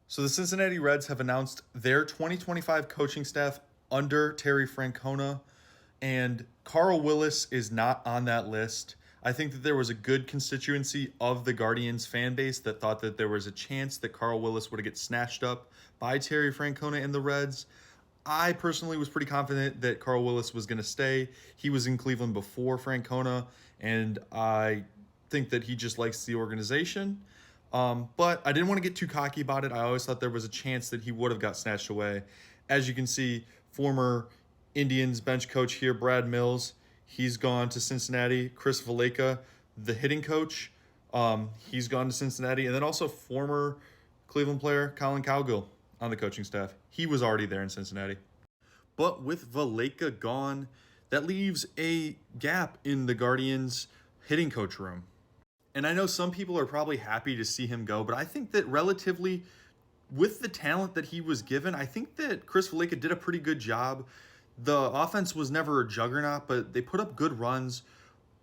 So the Cincinnati Reds have announced their 2025 coaching staff under Terry Francona, and Carl Willis is not on that list. I think that there was a good constituency of the Guardians fan base that thought that there was a chance that Carl Willis would get snatched up by Terry Francona and the Reds. I personally was pretty confident that Carl Willis was going to stay. He was in Cleveland before Francona, and I think that he just likes the organization. But I didn't want to get too cocky about it. I always thought there was a chance that he would have got snatched away. As you can see, former Indians bench coach here, Brad Mills, he's gone to Cincinnati. Chris Valaika, the hitting coach, he's gone to Cincinnati. And then also former Cleveland player Colin Cowgill on the coaching staff. He was already there in Cincinnati. But with Valaika gone, that leaves a gap in the Guardians' hitting coach room. And I know some people are probably happy to see him go, but I think that relatively, with the talent that he was given, I think that Chris Valaika did a pretty good job. The offense was never a juggernaut, but they put up good runs,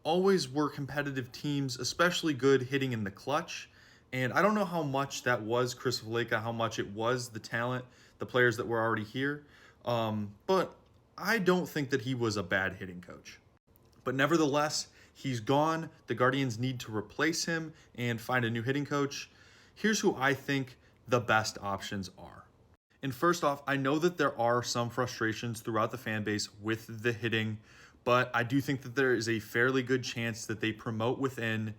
always were competitive teams, especially good hitting in the clutch. And I don't know how much that was Chris Valaika, how much it was the talent, the players that were already here. But I don't think that he was a bad hitting coach. But nevertheless, he's gone. The Guardians need to replace him and find a new hitting coach. Here's who I think the best options are. And first off, I know that there are some frustrations throughout the fan base with the hitting, but I do think that there is a fairly good chance that they promote within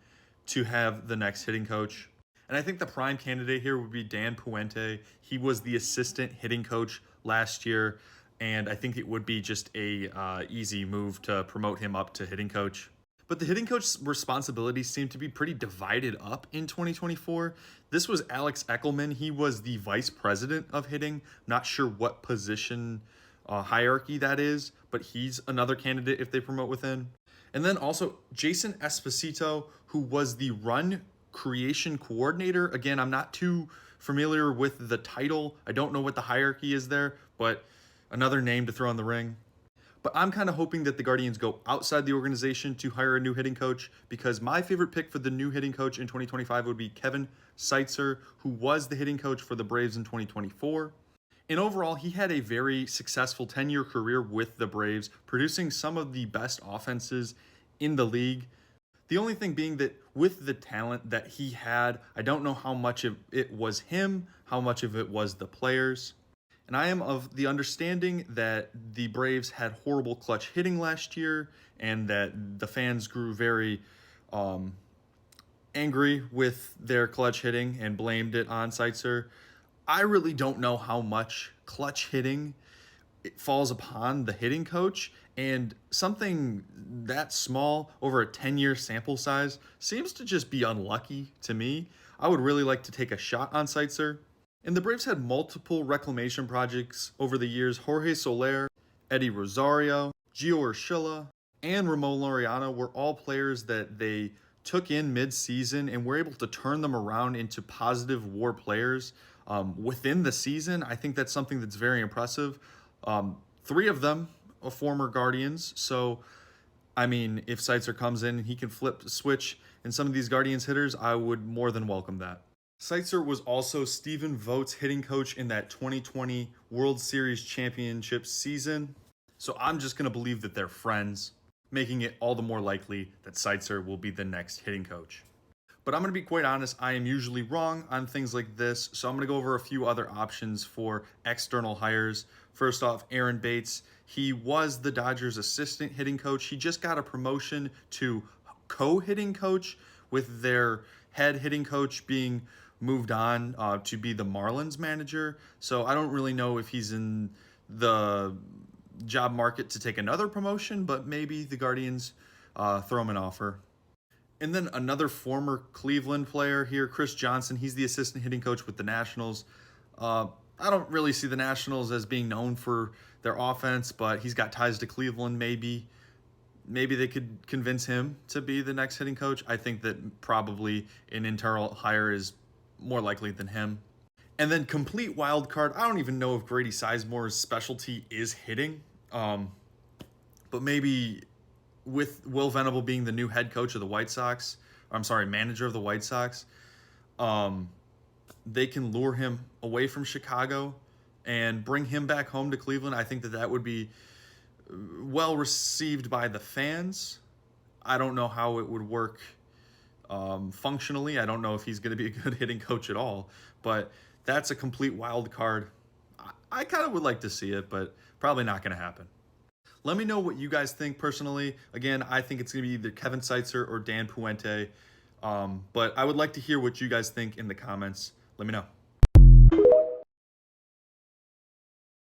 to have the next hitting coach. And I think the prime candidate here would be Dan Puente. He was the assistant hitting coach last year, and I think it would be just a easy move to promote him up to hitting coach. But the hitting coach's responsibilities seem to be pretty divided up in 2024. This was Alex Eckelman. He was the vice president of hitting. Not sure what position hierarchy that is, but he's another candidate if they promote within. And then also Jason Esposito, who was the run creation coordinator. Again, I'm not too familiar with the title. I don't know what the hierarchy is there, but another name to throw in the ring. But I'm kind of hoping that the Guardians go outside the organization to hire a new hitting coach, because my favorite pick for the new hitting coach in 2025 would be Kevin Seitzer, who was the hitting coach for the Braves in 2024. And overall, he had a very successful 10-year career with the Braves, producing some of the best offenses in the league. The only thing being that with the talent that he had, I don't know how much of it was him, how much of it was the players. And I am of the understanding that the Braves had horrible clutch hitting last year, and that the fans grew very angry with their clutch hitting and blamed it on Seitzer. I really don't know how much clutch hitting it falls upon the hitting coach, and something that small over a 10-year sample size seems to just be unlucky to me. I would really like to take a shot on Seitzer. And the Braves had multiple reclamation projects over the years. Jorge Soler, Eddie Rosario, Gio Urshela, and Ramon Laureano were all players that they took in mid-season and were able to turn them around into positive WAR players within the season. I think that's something that's very impressive. Three of them are former Guardians, so I mean, if Seitzer comes in and he can flip the switch in some of these Guardians hitters, I would more than welcome that. Seitzer was also Stephen Vogt's hitting coach in that 2020 World Series championship season. So I'm just going to believe that they're friends, making it all the more likely that Seitzer will be the next hitting coach. But I'm going to be quite honest, I am usually wrong on things like this, so I'm going to go over a few other options for external hires. First off, Aaron Bates. He was the Dodgers' assistant hitting coach. He just got a promotion to co-hitting coach, with their head hitting coach being moved on to be the Marlins manager. So I don't really know if he's in the job market to take another promotion, but maybe the Guardians throw him an offer. And then another former Cleveland player here, Chris Johnson. He's the assistant hitting coach with the Nationals. I don't really see the Nationals as being known for their offense, but he's got ties to Cleveland. Maybe they could convince him to be the next hitting coach. I think that probably an internal hire is more likely than him. And then complete wild card. I don't even know if Grady Sizemore's specialty is hitting, but maybe with Will Venable being the new head coach of the White Sox, manager of the White Sox, they can lure him away from Chicago and bring him back home to Cleveland, I think that that would be well received by the fans. I don't know how it would work functionally. I don't know if he's going to be a good hitting coach at all, but that's a complete wild card. I kind of would like to see it, but probably not going to happen. Let me know what you guys think personally. Again, I think it's going to be either Kevin Seitzer or Dan Puente, but I would like to hear what you guys think in the comments. Let me know.